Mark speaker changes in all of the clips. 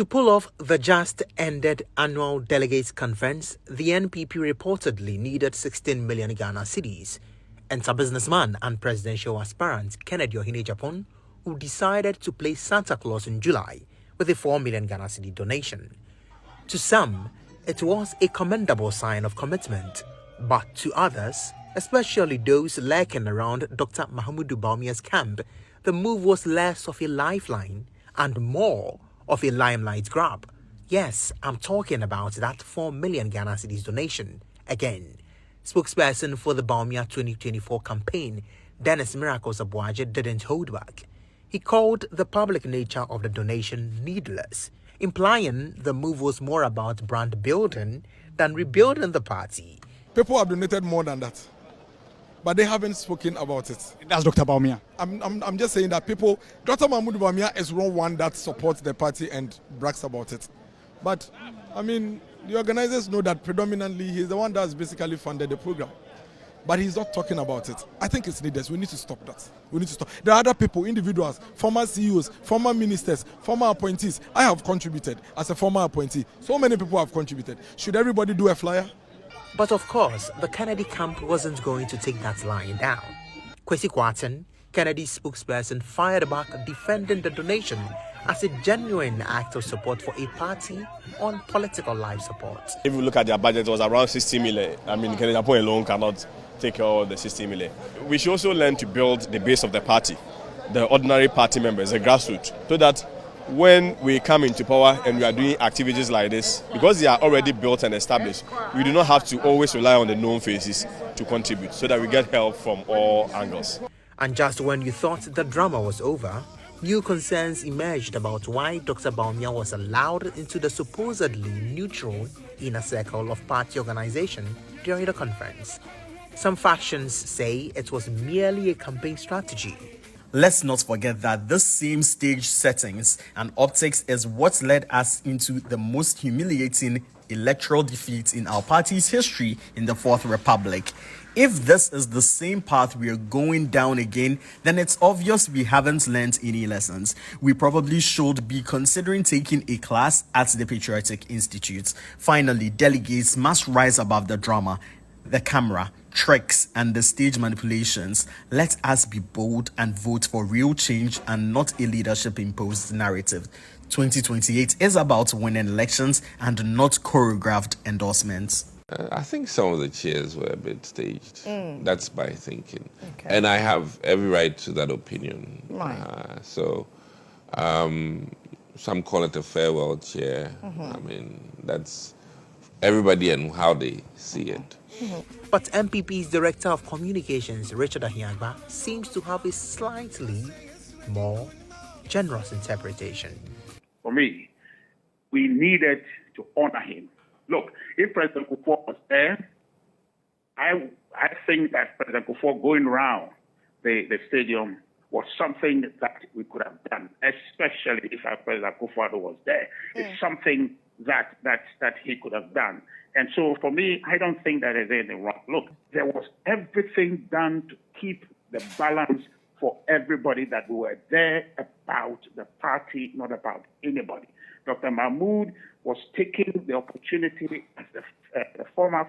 Speaker 1: To pull off the just-ended annual delegates conference, the NPP reportedly needed 16 million Ghana cedis. Enter businessman and presidential aspirant Kennedy GHOne, who decided to play Santa Claus in July with a 4 million Ghana cedi donation. To some, it was a commendable sign of commitment, but to others, especially those lurking around Dr. Mahamudu Bawumia's camp, the move was less of a lifeline and more of a limelight grab. Yes, I'm talking about that 4 million Ghana cedis donation. Again, spokesperson for the Bawumia 2024 campaign, Dennis Miracles Abuaje, didn't hold back. He called the public nature of the donation needless, implying the move was more about brand building than rebuilding the party.
Speaker 2: People have donated more than that, but they haven't spoken about it.
Speaker 3: That's Dr. Bawumia.
Speaker 2: I'm just saying that people, Dr. Mahamudu Bawumia is one that supports the party and brags about it. But, I mean, the organizers know that predominantly he's the one that's basically funded the program. But he's not talking about it. I think it's needless. We need to stop that. We need to stop. There are other people, individuals, former CEOs, former ministers, former appointees. I have contributed as a former appointee. So many people have contributed. Should everybody do a flyer?
Speaker 1: But of course, the Kennedy camp wasn't going to take that line down. Kwesi Kwarteng, Kennedy's spokesperson, fired back, defending the donation as a genuine act of support for a party on political life support.
Speaker 4: If you look at their budget, it was around 60 million. I mean, Kennedy alone cannot take care of the 60 million. We should also learn to build the base of the party, the ordinary party members, the grassroots, so that when we come into power and we are doing activities like this, because they are already built and established, we do not have to always rely on the known faces to contribute, so that we get help from all angles.
Speaker 1: And just when you thought the drama was over, new concerns emerged about why Dr. Bawumia was allowed into the supposedly neutral inner circle of party organization during the conference. Some factions say it was merely a campaign strategy.
Speaker 5: Let's not forget that this same stage settings and optics is what led us into the most humiliating electoral defeat in our party's history in the Fourth Republic. If this is the same path we are going down again, then it's obvious we haven't learned any lessons. We probably should be considering taking a class at the Patriotic Institute. Finally, delegates must rise above the drama, the camera, tricks, and the stage manipulations. Let us be bold and vote for real change and not a leadership-imposed narrative. 2028 is about winning elections and not choreographed endorsements.
Speaker 6: I think some of the chairs were a bit staged. That's my thinking. Okay. And I have every right to that opinion. Right. Some call it a farewell chair. I mean, that's everybody and how they see it.
Speaker 1: But NPP's Director of Communications, Richard Ahiagba, seems to have a slightly more generous interpretation.
Speaker 7: For me, we needed to honor him. Look, if President Kufuor was there, I think that President Kufuor going around the stadium was something that we could have done, especially if President Kufuor was there. It's something that he could have done. And so for me, I don't think that there's anything wrong. Look, there was everything done to keep the balance for everybody, that we were there about the party, not about anybody. Dr. Mahmoud was taking the opportunity as the former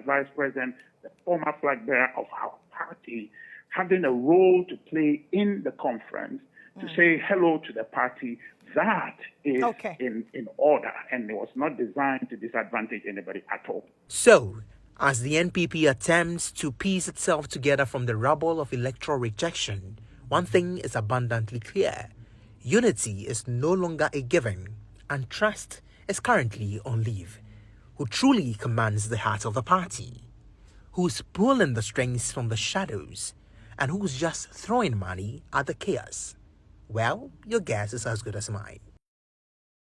Speaker 7: vice president, the former flag bearer of our party, having a role to play in the conference to say hello to the party. That is in order, and it was not designed to disadvantage anybody at all.
Speaker 1: So, as the NPP attempts to piece itself together from the rubble of electoral rejection, one thing is abundantly clear. Unity is no longer a given, and trust is currently on leave. Who truly commands the heart of the party? Who's pulling the strings from the shadows? And who's just throwing money at the chaos? Well, your guess is as good as mine.